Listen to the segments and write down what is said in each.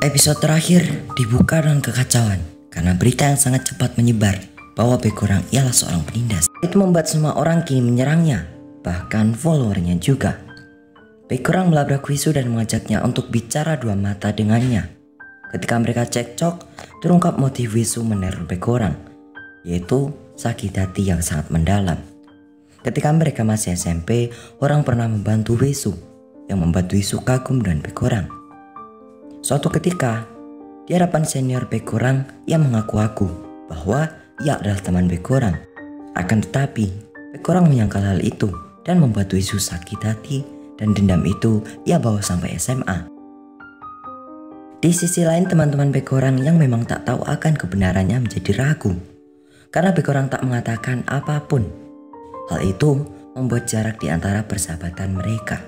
Episode terakhir dibuka dengan kekacauan karena berita yang sangat cepat menyebar bahwa Baekgorang ialah seorang penindas. Itu membuat semua orang kini menyerangnya, bahkan followernya juga. Baekgorang melabrak Hwisu dan mengajaknya untuk bicara dua mata dengannya. Ketika mereka cekcok, terungkap motif Hwisu meneror Baekgorang, yaitu sakit hati yang sangat mendalam. Ketika mereka masih SMP, orang pernah membantu Hwisu yang membuat Hwisu kagum dengan Baekgorang. Suatu ketika, di hadapan senior Baekgorang, ia mengaku-aku bahwa ia adalah teman Baekgorang. Akan tetapi, Baekgorang menyangkal hal itu dan membuat Hwisu sakit hati, dan dendam itu ia bawa sampai SMA. Di sisi lain, teman-teman Baekgorang yang memang tak tahu akan kebenarannya menjadi ragu karena Baekgorang tak mengatakan apapun. Hal itu membuat jarak di antara persahabatan mereka.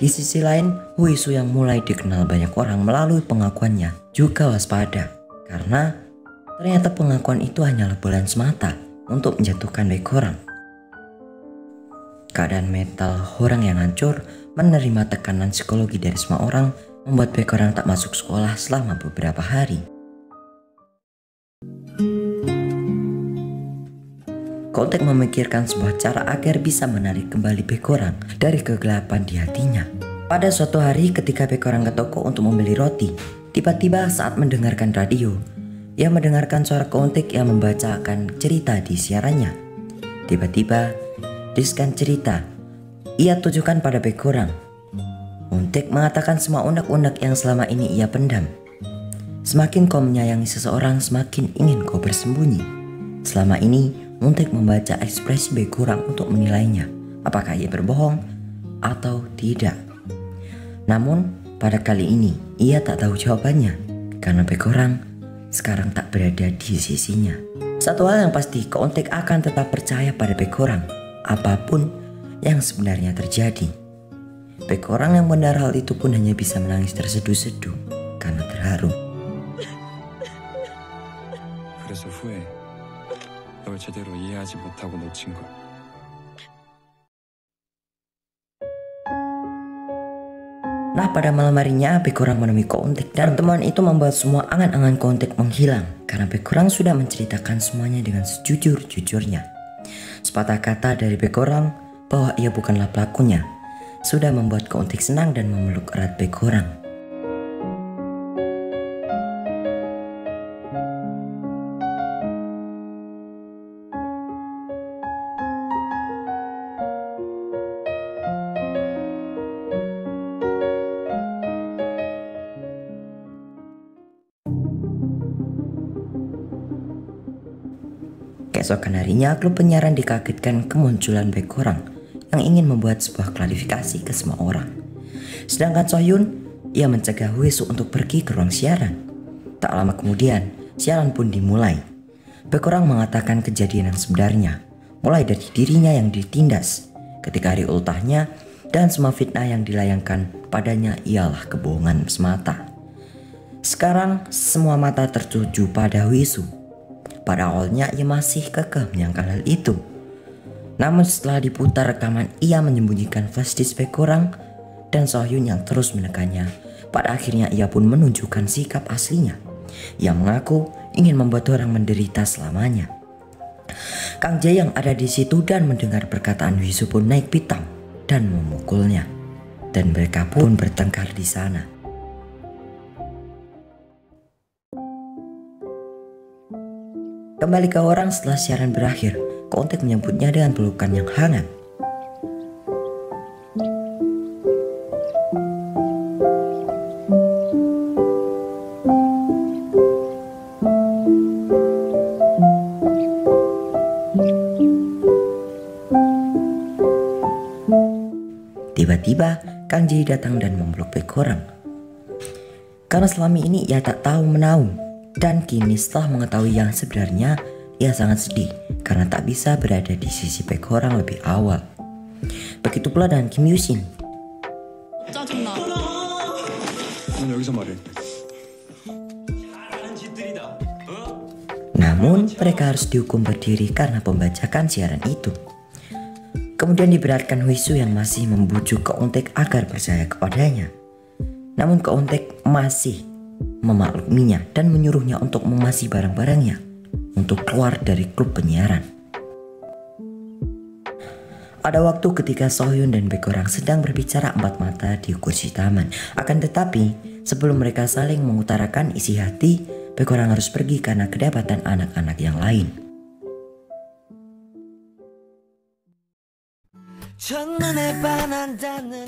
Di sisi lain, Hwisu yang mulai dikenal banyak orang melalui pengakuannya juga waspada karena ternyata pengakuan itu hanyalah bulan semata untuk menjatuhkan Baekgorang. Keadaan mental orang yang hancur, menerima tekanan psikologi dari semua orang, membuat Baekgorang tak masuk sekolah selama beberapa hari. Kontek memikirkan sebuah cara agar bisa menarik kembali Baekgorang dari kegelapan di hatinya. Pada suatu hari ketika Baekgorang ke toko untuk membeli roti, tiba-tiba saat mendengarkan radio, ia mendengarkan suara Kontek yang membacakan cerita di siarannya. Tiba-tiba, diskan cerita ia tujukan pada Baekgorang. Kontek mengatakan semua unek-unek yang selama ini ia pendam. Semakin kau menyayangi seseorang, semakin ingin kau bersembunyi. Selama ini, Kontek membaca ekspresi Baekgorang untuk menilainya, apakah ia berbohong atau tidak. Namun, pada kali ini ia tak tahu jawabannya karena Baekgorang sekarang tak berada di sisinya. Satu hal yang pasti, Kontek akan tetap percaya pada Baekgorang apapun yang sebenarnya terjadi. Baekgorang yang benar hal itu pun hanya bisa menangis terseduh-seduh karena terharu. 그래서 후에 널 제대로 이해하지 못하고 놓친 걸. Nah, pada malam harinya Baekgorang menemui Kontek dan pertemuan itu membuat semua angan-angan Kontek menghilang karena Baekgorang sudah menceritakan semuanya dengan sejujur-jujurnya. Sepatah kata dari Baekgorang bahwa ia bukanlah pelakunya sudah membuat Kontek senang dan memeluk erat Baekgorang. Keesokan harinya, klub penyiaran dikagetkan kemunculan Baekgorang yang ingin membuat sebuah klarifikasi ke semua orang. Sedangkan Sohyun, ia mencegah Hwisu untuk pergi ke ruang siaran. Tak lama kemudian, siaran pun dimulai. Baekgorang mengatakan kejadian yang sebenarnya, mulai dari dirinya yang ditindas ketika hari ultahnya, dan semua fitnah yang dilayangkan padanya ialah kebohongan semata. Sekarang semua mata tertuju pada Hwisu. Pada awalnya ia masih kekeh menyangkal hal itu. Namun setelah diputar rekaman, ia menyembunyikan flashdisk Baekgorang dan Sohyun yang terus menekannya. Pada akhirnya ia pun menunjukkan sikap aslinya. Ia mengaku ingin membuat orang menderita selamanya. Kang Jae yang ada di situ dan mendengar perkataan Hwisu pun naik pitam dan memukulnya. Dan mereka pun bertengkar di sana. Kembali ke orang setelah siaran berakhir, Kontek menyambutnya dengan pelukan yang hangat. Tiba-tiba, Kang Jae datang dan memeluk Baekgorang. Karena selama ini ia tak tahu menahu. Dan kini setelah mengetahui yang sebenarnya, ia sangat sedih karena tak bisa berada di sisi Baekgorang lebih awal. Begitu pula dengan Kim Yoo-shin. Namun mereka harus dihukum berdiri karena pembajakan siaran itu. Kemudian diberatkan Huisu yang masih membujuk Keuntek agar percaya kepadanya. Namun Keuntek masih memakluminya dan menyuruhnya untuk memasi barang-barangnya untuk keluar dari klub penyiaran. Ada waktu ketika Sohyun dan Baekhyun sedang berbicara empat mata di kursi taman. Akan tetapi sebelum mereka saling mengutarakan isi hati, Baekhyun harus pergi karena kedapatan anak-anak yang lain.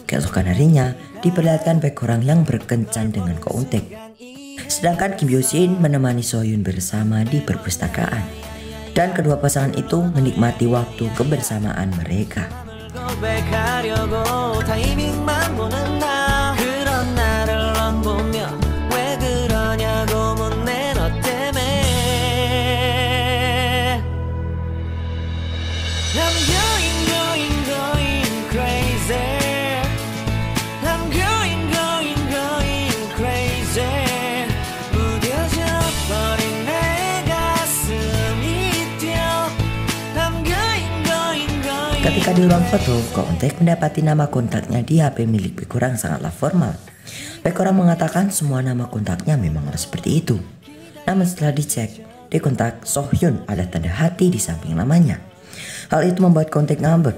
Keesokan harinya diperlihatkan Baekhyun yang berkencan dengan Keuntek. Sedangkan Kim Hyo-shin menemani Sohyun bersama di perpustakaan. Dan kedua pasangan itu menikmati waktu kebersamaan mereka. Ketika di ruang foto, Keuntek mendapati nama kontaknya di HP milik Baekhyun sangatlah formal. Baekhyun mengatakan semua nama kontaknya memanglah seperti itu. Namun setelah dicek, di kontak Sohyun ada tanda hati di samping namanya. Hal itu membuat Keuntek ngambek.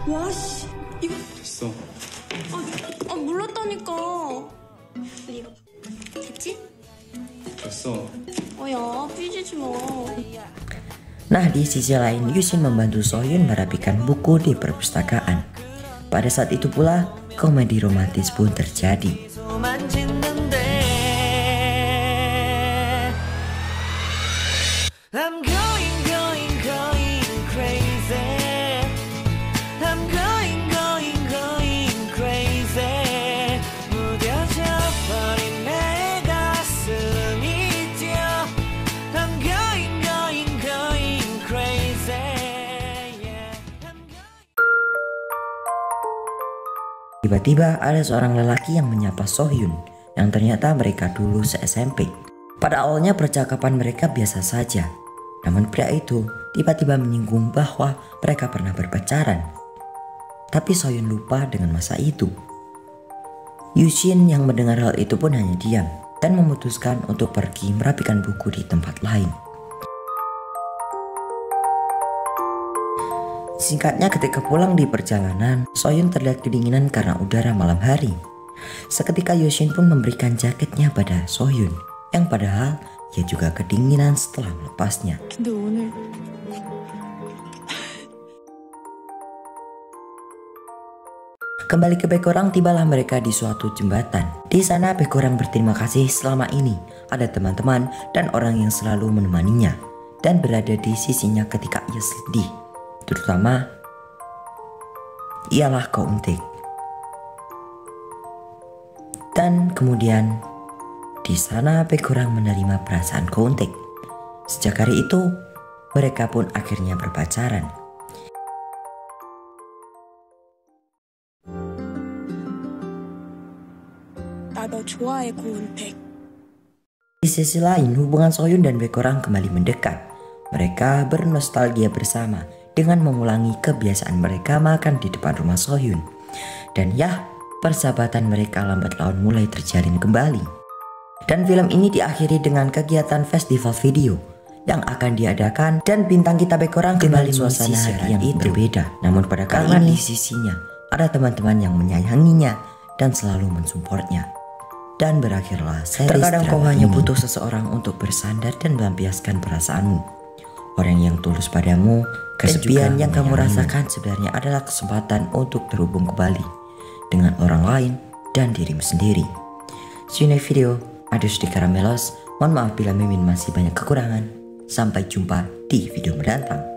와, 씨, 이거 됐어. 몰랐다니까. 이거 됐지? 됐어. 야, 삐지지 마. Nah, di sisi lain, Yushin membantu Sohyun merapikan buku di perpustakaan. Pada saat itu pula, komedi romantis pun terjadi. Tiba-tiba ada seorang lelaki yang menyapa Sohyun, yang ternyata mereka dulu se-SMP. Pada awalnya percakapan mereka biasa saja, namun pria itu tiba-tiba menyinggung bahwa mereka pernah berpacaran. Tapi Sohyun lupa dengan masa itu. Yushin yang mendengar hal itu pun hanya diam dan memutuskan untuk pergi merapikan buku di tempat lain. Singkatnya, ketika pulang di perjalanan, Sohyun terlihat kedinginan karena udara malam hari. Seketika Yushin pun memberikan jaketnya pada Sohyun, yang padahal ia juga kedinginan setelah melepasnya. Kembali ke Baekhyun, tibalah mereka di suatu jembatan. Di sana Baekhyun berterima kasih selama ini ada teman-teman dan orang yang selalu menemaninya dan berada di sisinya ketika ia sedih. Terutama ialah Keuntek. Dan kemudian di sana Baekhyun menerima perasaan Keuntek. Sejak hari itu mereka pun akhirnya berpacaran. Di sisi lain, hubungan Sohyun dan Baekhyun kembali mendekat. Mereka bernostalgia bersama dengan mengulangi kebiasaan mereka makan di depan rumah Sohyun. Dan ya, persahabatan mereka lambat laun mulai terjalin kembali. Dan film ini diakhiri dengan kegiatan festival video yang akan diadakan, dan bintang kita Baekhyun kembali suasana yang itu berbeda. Namun pada kali ini di sisinya ada teman-teman yang menyayanginya dan selalu mensupportnya. Dan berakhirlah series. Terkadang kau hanya butuh seseorang untuk bersandar dan melampiaskan perasaanmu. Orang yang tulus padamu, kesepian yang kamu rasakan sebenarnya adalah kesempatan untuk terhubung kembali dengan orang lain dan dirimu sendiri. See you next video. Adios di Karamelos. Mohon maaf bila Mimin masih banyak kekurangan. Sampai jumpa di video mendatang.